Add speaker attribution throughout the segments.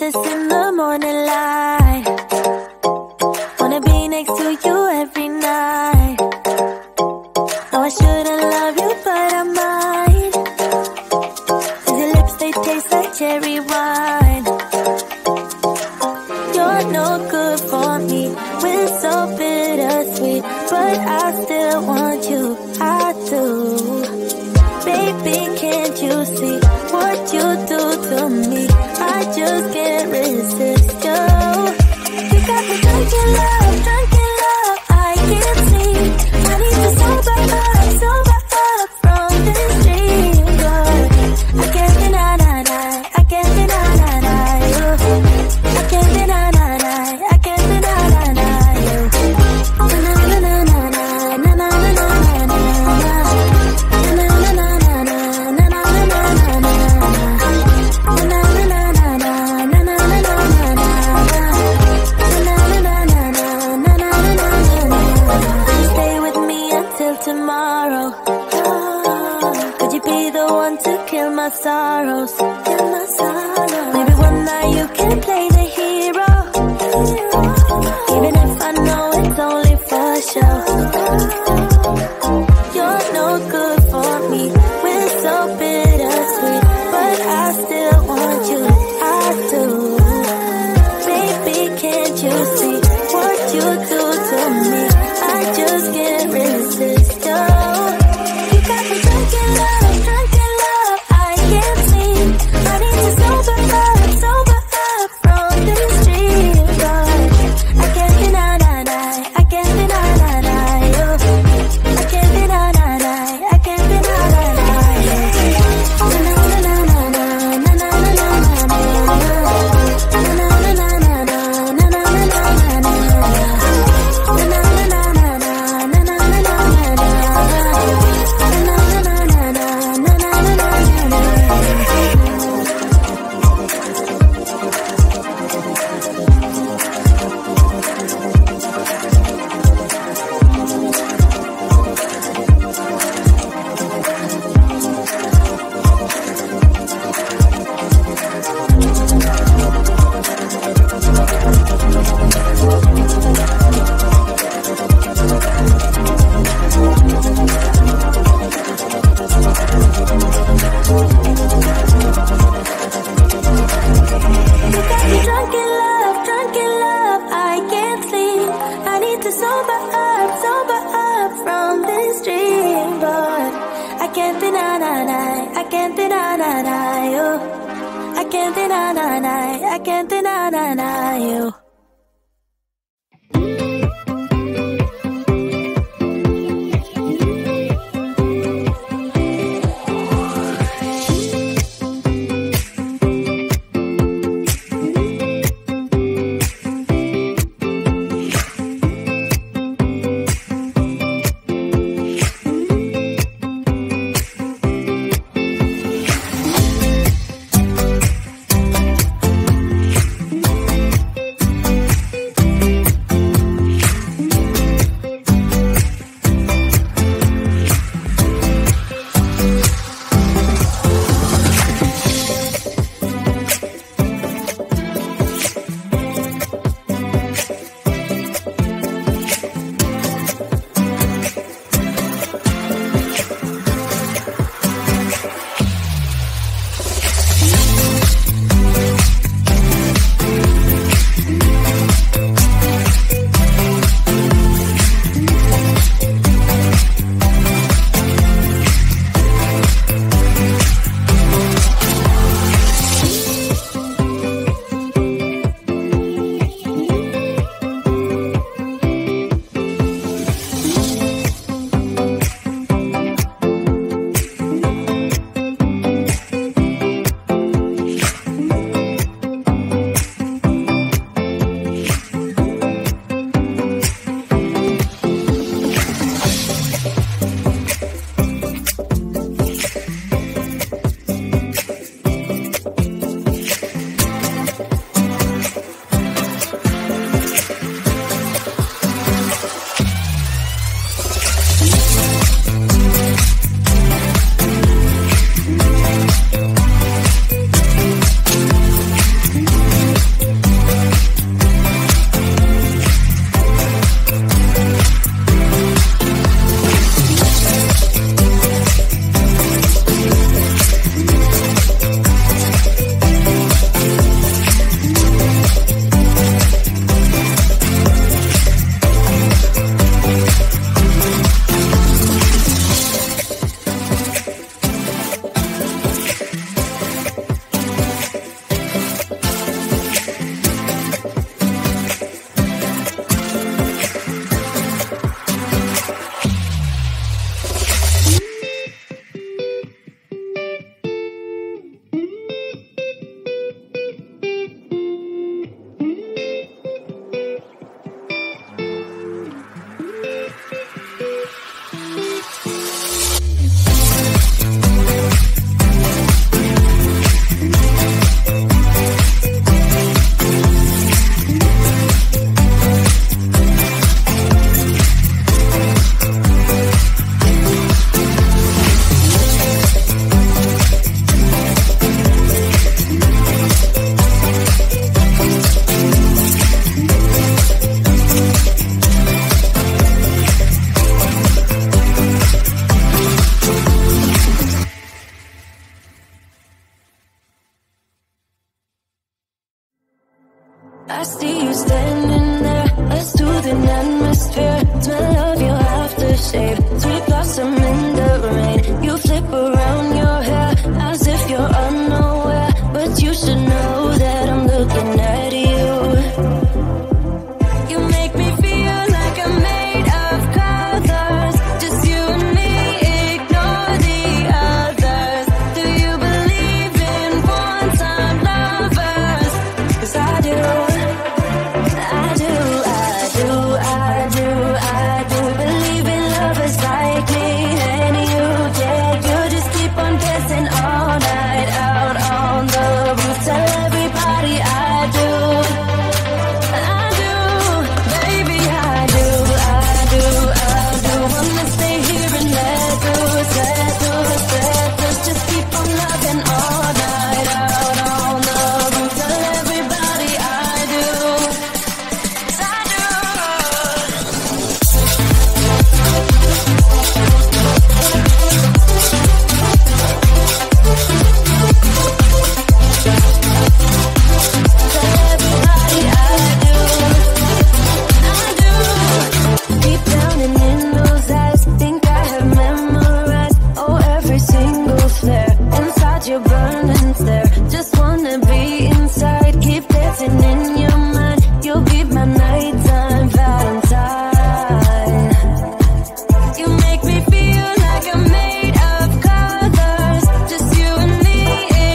Speaker 1: kisses in the morning light. Wanna be next to you every night. Oh, I shouldn't love you, but I might. 'Cause your lips, they taste like cherry wine. You're no good for me, we're so bittersweet, but I still want you, I do. Baby, can't you see what you do to me? I just can't resist you. You got me drunk in love, I can't sleep. I need to sober up from this dream, girl. I can't deny, I can't deny you. I can't deny, I can't deny you. Na na na na na na na na na na. Tomorrow, could you be the one to kill my sorrows? Maybe one night you can play the hero, even if I know it's only for show. You're no good for me, we're so bittersweet, but I still want you, I do. Baby, can't you see what you do to me? I just can't resist. You got me drunk in love, I can't sleep. I need to sober up from this dream, but I can't deny, I can't deny you. I can't deny, I can't deny you. Na na na na na na na na na na. Na na na na na na na na na na. I can't deny you. I see you standing there, a soothing atmosphere. Smell of your aftershave, sweet blossom in the rain. You flip around your hair as if you're unaware, but you should know that I'm looking at you. You make me feel like I'm made of colors, just you and me, ignore the others. Do you believe in one-time lovers? 'Cause I do. Believe in lovers like me and you, yeah. You just keep on dancing all night out on the roof. Tell everybody I do, baby, I do. Wanna stay here and let loose. Just keep on loving all night out on the roof. Tell everybody I do. Deep down and in those eyes, think I have memorized, oh, every single flare. Inside you're burning stare, just wanna be inside. Keep dancing in your mind, you'll be my nighttime Valentine. You make me feel like I'm made of colors, just you and me,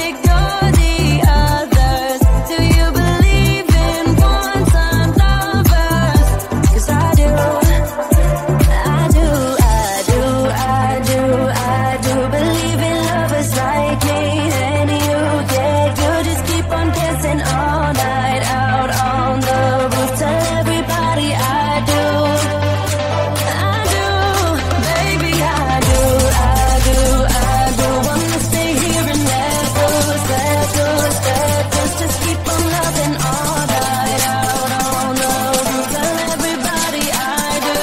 Speaker 1: ignore the others. Do you believe in one-time lovers? 'Cause I do. Believe in lovers like me and you, yeah. You just keep on dancing all night out on the roof. Tell everybody I do, baby, I do. Wanna stay here and let loose. Just keep on loving all night out on the roof. Tell everybody I do.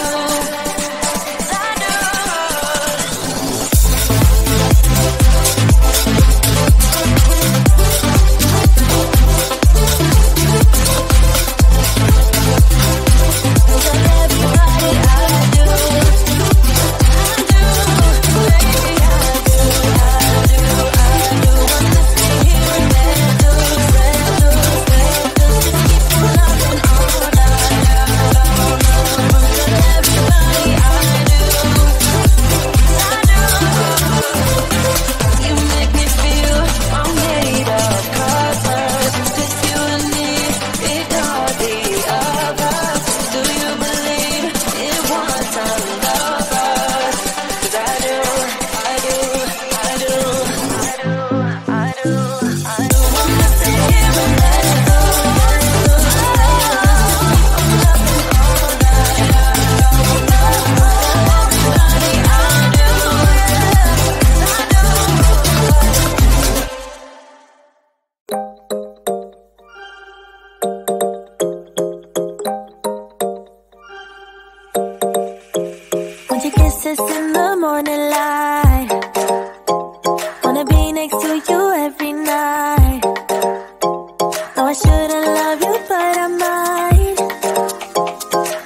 Speaker 1: You make me feel I'm made of colors, just you and me, ignore the others. Do you believe in one-time lovers? 'Cause I do. Wanna stay here and let Want your kisses in the morning light, wanna be next to you every night. No, I shouldn't love you, but I might.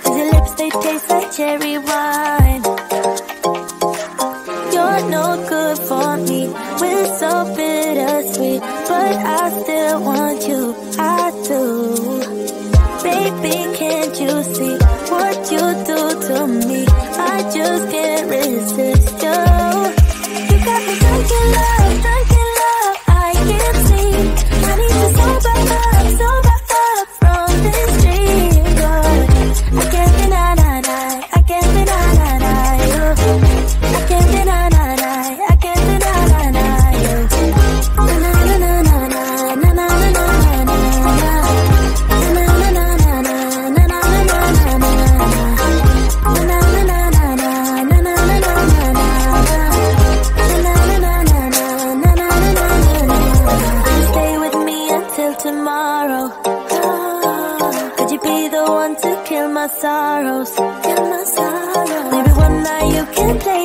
Speaker 1: 'Cause your lips, they taste like cherry wine. You're no good for me, we're so bittersweet, but I still want you, I do. Baby, can't you see what you do to me? I just can't resist you. You got me drunk in love, I can't see. I need to sober up from this dream, girl. I can't deny you. I can't deny you. Kill my sorrows. Maybe one night you can play